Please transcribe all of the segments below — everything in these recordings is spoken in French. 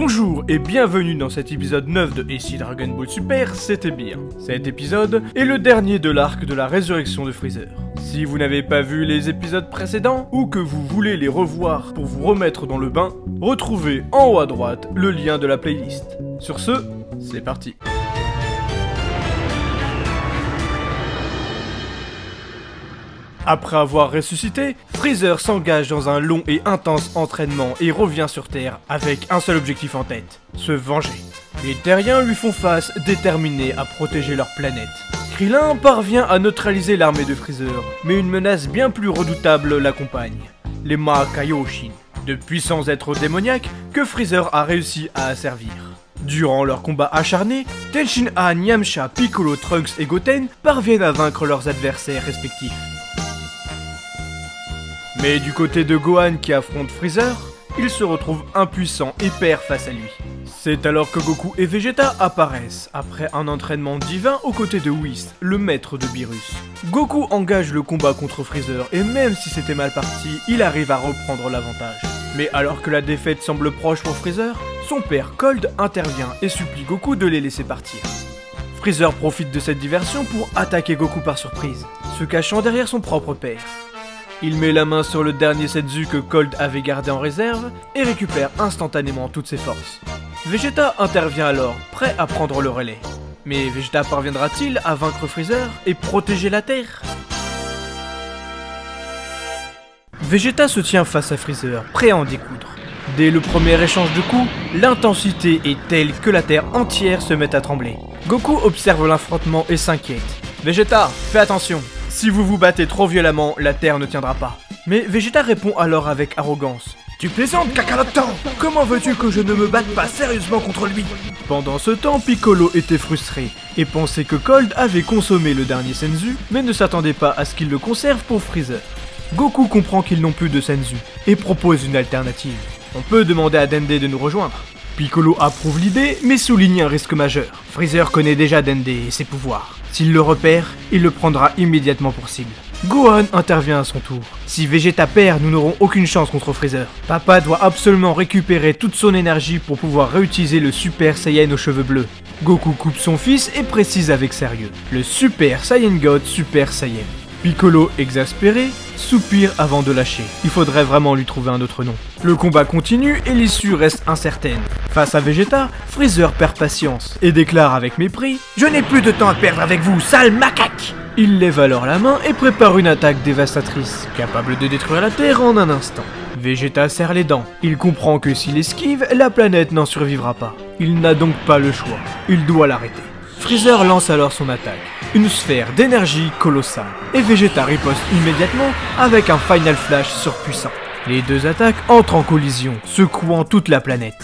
Bonjour et bienvenue dans cet épisode 9 de Et si Dragon Ball Super c'était bien. Cet épisode est le dernier de l'arc de la résurrection de Freezer. Si vous n'avez pas vu les épisodes précédents ou que vous voulez les revoir pour vous remettre dans le bain, retrouvez en haut à droite le lien de la playlist. Sur ce, c'est parti. Après avoir ressuscité, Freezer s'engage dans un long et intense entraînement et revient sur Terre avec un seul objectif en tête, se venger. Les Terriens lui font face, déterminés à protéger leur planète. Krillin parvient à neutraliser l'armée de Freezer, mais une menace bien plus redoutable l'accompagne, les Ma-Kaioshin, de puissants êtres démoniaques que Freezer a réussi à asservir. Durant leur combat acharné, Tenshinhan, Yamcha, Piccolo, Trunks et Goten parviennent à vaincre leurs adversaires respectifs. Mais du côté de Gohan qui affronte Freezer, il se retrouve impuissant et perd face à lui. C'est alors que Goku et Vegeta apparaissent, après un entraînement divin aux côtés de Whis, le maître de Beerus. Goku engage le combat contre Freezer et même si c'était mal parti, il arrive à reprendre l'avantage. Mais alors que la défaite semble proche pour Freezer, son père Cold intervient et supplie Goku de les laisser partir. Freezer profite de cette diversion pour attaquer Goku par surprise, se cachant derrière son propre père. Il met la main sur le dernier Senzu que Cold avait gardé en réserve et récupère instantanément toutes ses forces. Vegeta intervient alors, prêt à prendre le relais. Mais Vegeta parviendra-t-il à vaincre Freezer et protéger la Terre? Vegeta se tient face à Freezer, prêt à en découdre. Dès le premier échange de coups, l'intensité est telle que la Terre entière se met à trembler. Goku observe l'affrontement et s'inquiète. Vegeta, fais attention! Si vous vous battez trop violemment, la Terre ne tiendra pas. Mais Vegeta répond alors avec arrogance. Tu plaisantes, Kakaroto! Comment veux-tu que je ne me batte pas sérieusement contre lui? Pendant ce temps, Piccolo était frustré et pensait que Cold avait consommé le dernier Senzu, mais ne s'attendait pas à ce qu'il le conserve pour Freezer. Goku comprend qu'ils n'ont plus de Senzu et propose une alternative. On peut demander à Dende de nous rejoindre. Piccolo approuve l'idée, mais souligne un risque majeur. Freezer connaît déjà Dende et ses pouvoirs. S'il le repère, il le prendra immédiatement pour cible. Gohan intervient à son tour. Si Vegeta perd, nous n'aurons aucune chance contre Freezer. Papa doit absolument récupérer toute son énergie pour pouvoir réutiliser le Super Saiyan aux cheveux bleus. Goku coupe son fils et précise avec sérieux. Le Super Saiyan God Super Saiyan. Piccolo, exaspéré, soupire avant de lâcher. Il faudrait vraiment lui trouver un autre nom. Le combat continue et l'issue reste incertaine. Face à Vegeta, Freezer perd patience et déclare avec mépris « Je n'ai plus de temps à perdre avec vous, sale macaque !» Il lève alors la main et prépare une attaque dévastatrice, capable de détruire la Terre en un instant. Vegeta serre les dents. Il comprend que s'il esquive, la planète n'en survivra pas. Il n'a donc pas le choix. Il doit l'arrêter. Freezer lance alors son attaque, une sphère d'énergie colossale, et Vegeta riposte immédiatement avec un Final Flash surpuissant. Les deux attaques entrent en collision, secouant toute la planète.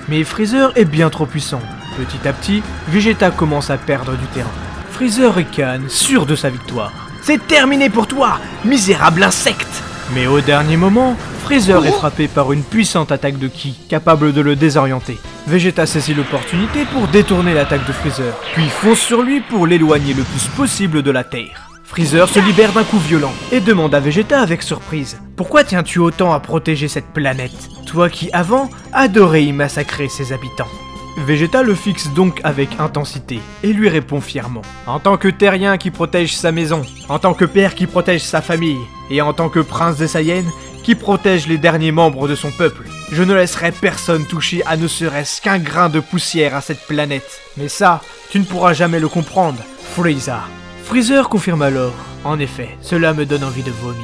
Mais Freezer est bien trop puissant. Petit à petit, Vegeta commence à perdre du terrain. Freezer ricane, sûr de sa victoire. « C'est terminé pour toi, misérable insecte !» Mais au dernier moment, Freezer est frappé par une puissante attaque de Ki, capable de le désorienter. Vegeta saisit l'opportunité pour détourner l'attaque de Freezer, puis fonce sur lui pour l'éloigner le plus possible de la Terre. Freezer se libère d'un coup violent et demande à Vegeta avec surprise « Pourquoi tiens-tu autant à protéger cette planète, toi qui avant adorais y massacrer ses habitants ?» Vegeta le fixe donc avec intensité et lui répond fièrement. En tant que terrien qui protège sa maison, en tant que père qui protège sa famille, et en tant que prince des Saiyans qui protège les derniers membres de son peuple, je ne laisserai personne toucher à ne serait-ce qu'un grain de poussière à cette planète. Mais ça, tu ne pourras jamais le comprendre, Frieza. Freezer confirme alors. En effet, cela me donne envie de vomir.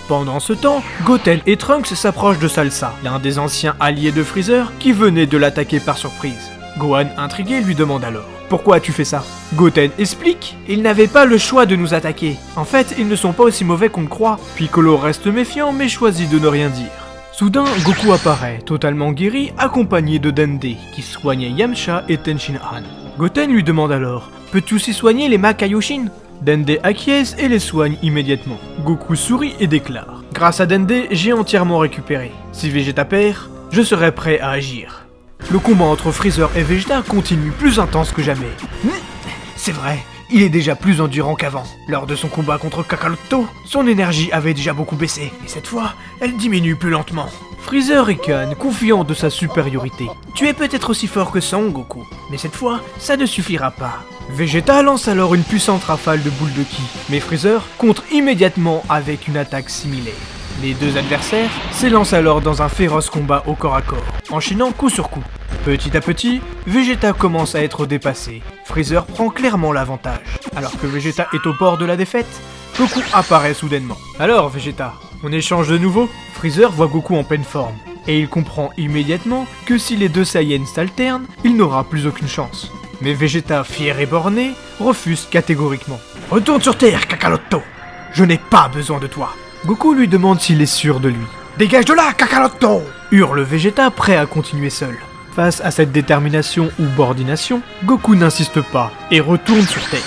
Pendant ce temps, Goten et Trunks s'approchent de Salsa, l'un des anciens alliés de Freezer qui venait de l'attaquer par surprise. Gohan, intrigué, lui demande alors « Pourquoi as-tu fait ça ?» Goten explique « Ils n'avaient pas le choix de nous attaquer. En fait, ils ne sont pas aussi mauvais qu'on le croit. » Piccolo reste méfiant mais choisit de ne rien dire. Soudain, Goku apparaît, totalement guéri, accompagné de Dende, qui soignait Yamcha et Tenshinhan. Goten lui demande alors « Peux-tu aussi soigner les Ma-Kaioshin ?» Dende acquiesce et les soigne immédiatement. Goku sourit et déclare « Grâce à Dende, j'ai entièrement récupéré. Si Vegeta perd, je serai prêt à agir. » Le combat entre Freezer et Vegeta continue plus intense que jamais. C'est vrai, il est déjà plus endurant qu'avant. Lors de son combat contre Kakaroto, son énergie avait déjà beaucoup baissé, et cette fois, elle diminue plus lentement. Freezer ricane, confiant de sa supériorité. Tu es peut-être aussi fort que Son Goku, mais cette fois, ça ne suffira pas. Vegeta lance alors une puissante rafale de boules de ki, mais Freezer contre immédiatement avec une attaque similaire. Les deux adversaires s'élancent alors dans un féroce combat au corps à corps, enchaînant coup sur coup. Petit à petit, Vegeta commence à être dépassé. Freezer prend clairement l'avantage. Alors que Vegeta est au bord de la défaite, Goku apparaît soudainement. Alors Vegeta, on échange de nouveau? Freezer voit Goku en pleine forme, et il comprend immédiatement que si les deux Saiyans s'alternent, il n'aura plus aucune chance. Mais Vegeta, fier et borné, refuse catégoriquement. Retourne sur Terre, Kakaroto! Je n'ai pas besoin de toi! Goku lui demande s'il est sûr de lui. Dégage de là, Kakaroto! Hurle Vegeta, prêt à continuer seul. Face à cette détermination ou bordination, Goku n'insiste pas et retourne sur Terre.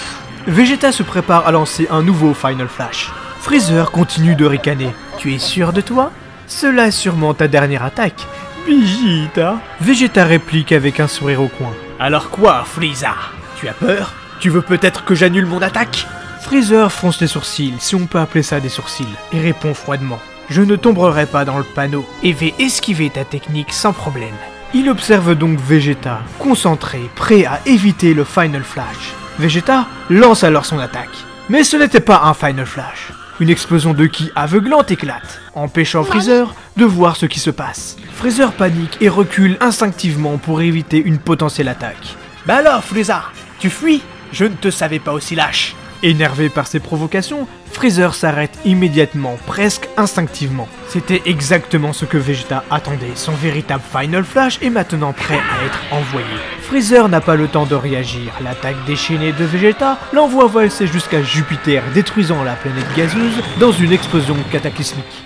Vegeta se prépare à lancer un nouveau Final Flash. Freezer continue de ricaner. Tu es sûr de toi? Cela est sûrement ta dernière attaque. Vegeta. Vegeta réplique avec un sourire au coin. Alors quoi, Freezer? Tu as peur? Tu veux peut-être que j'annule mon attaque? Freezer fronce les sourcils, si on peut appeler ça des sourcils, et répond froidement. Je ne tomberai pas dans le panneau et vais esquiver ta technique sans problème. Il observe donc Vegeta, concentré, prêt à éviter le Final Flash. Vegeta lance alors son attaque. Mais ce n'était pas un Final Flash. Une explosion de ki aveuglante éclate, empêchant Freezer de voir ce qui se passe. Freezer panique et recule instinctivement pour éviter une potentielle attaque. Bah alors Freezer, tu fuis? Je ne te savais pas aussi lâche. Énervé par ces provocations, Freezer s'arrête immédiatement, presque instinctivement. C'était exactement ce que Vegeta attendait. Son véritable Final Flash est maintenant prêt à être envoyé. Freezer n'a pas le temps de réagir. L'attaque déchaînée de Vegeta l'envoie valser jusqu'à Jupiter, détruisant la planète gazeuse dans une explosion cataclysmique.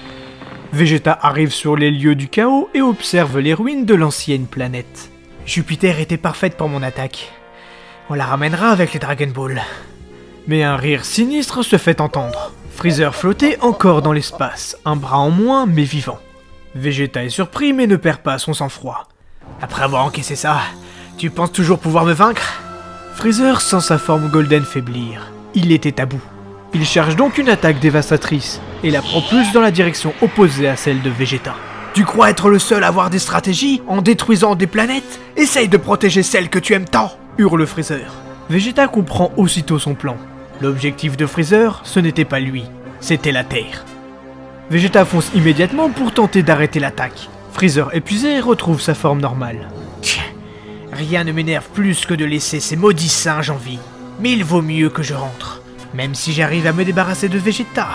Vegeta arrive sur les lieux du chaos et observe les ruines de l'ancienne planète. Jupiter était parfaite pour mon attaque. On la ramènera avec les Dragon Ball. Mais un rire sinistre se fait entendre. Freezer flottait encore dans l'espace, un bras en moins mais vivant. Vegeta est surpris mais ne perd pas son sang-froid. Après avoir encaissé ça, tu penses toujours pouvoir me vaincre? Freezer sent sa forme golden faiblir. Il était à bout. Il charge donc une attaque dévastatrice et la propulse dans la direction opposée à celle de Vegeta. Tu crois être le seul à avoir des stratégies en détruisant des planètes? Essaye de protéger celle que tu aimes tant! Hurle Freezer. Vegeta comprend aussitôt son plan. L'objectif de Freezer, ce n'était pas lui, c'était la Terre. Vegeta fonce immédiatement pour tenter d'arrêter l'attaque. Freezer épuisé retrouve sa forme normale. Tiens, rien ne m'énerve plus que de laisser ces maudits singes en vie. Mais il vaut mieux que je rentre. Même si j'arrive à me débarrasser de Vegeta,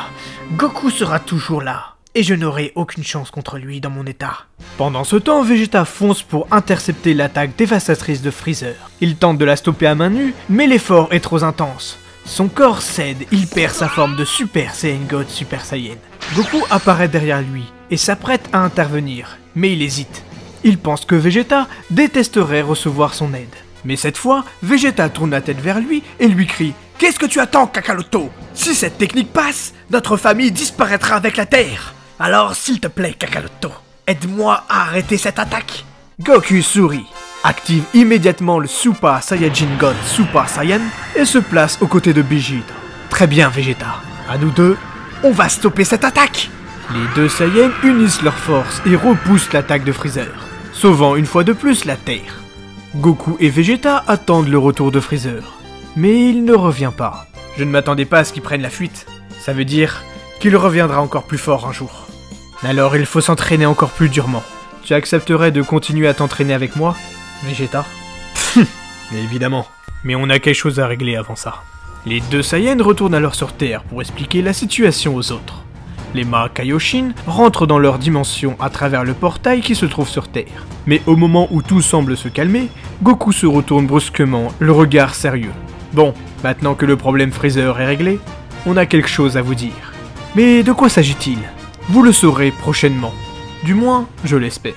Goku sera toujours là. Et je n'aurai aucune chance contre lui dans mon état. Pendant ce temps, Vegeta fonce pour intercepter l'attaque dévastatrice de Freezer. Il tente de la stopper à main nue, mais l'effort est trop intense. Son corps cède, il perd sa forme de Super Saiyan God Super Saiyan. Goku apparaît derrière lui et s'apprête à intervenir, mais il hésite. Il pense que Vegeta détesterait recevoir son aide. Mais cette fois, Vegeta tourne la tête vers lui et lui crie « Qu'est-ce que tu attends, Kakaroto? Si cette technique passe, notre famille disparaîtra avec la Terre. Alors s'il te plaît, Kakaroto, aide-moi à arrêter cette attaque. » Goku sourit, active immédiatement le Super Saiyajin God Super Saiyan et se place aux côtés de Vegeta. Très bien Vegeta, à nous deux, on va stopper cette attaque. Les deux Saiyans unissent leurs forces et repoussent l'attaque de Freezer, sauvant une fois de plus la Terre. Goku et Vegeta attendent le retour de Freezer, mais il ne revient pas. Je ne m'attendais pas à ce qu'il prenne la fuite, ça veut dire qu'il reviendra encore plus fort un jour. Alors il faut s'entraîner encore plus durement. Tu accepterais de continuer à t'entraîner avec moi, Vegeta? Évidemment. Mais on a quelque chose à régler avant ça. Les deux Saiyans retournent alors sur Terre pour expliquer la situation aux autres. Les Ma Kaioshin rentrent dans leur dimension à travers le portail qui se trouve sur Terre. Mais au moment où tout semble se calmer, Goku se retourne brusquement, le regard sérieux. Bon, maintenant que le problème Freezer est réglé, on a quelque chose à vous dire. Mais de quoi s'agit-il? Vous le saurez prochainement. Du moins, je l'espère.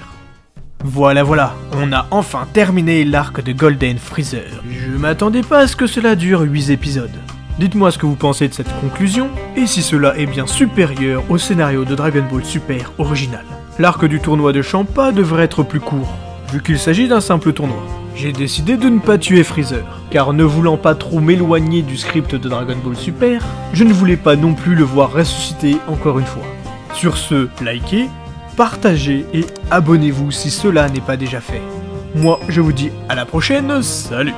Voilà, on a enfin terminé l'arc de Golden Freezer. Je m'attendais pas à ce que cela dure 8 épisodes. Dites-moi ce que vous pensez de cette conclusion, et si cela est bien supérieur au scénario de Dragon Ball Super original. L'arc du tournoi de Champa devrait être plus court, vu qu'il s'agit d'un simple tournoi. j'ai décidé de ne pas tuer Freezer, car ne voulant pas trop m'éloigner du script de Dragon Ball Super, je ne voulais pas non plus le voir ressusciter encore une fois. Sur ce, likez, partagez et abonnez-vous si cela n'est pas déjà fait. Moi, je vous dis à la prochaine, salut!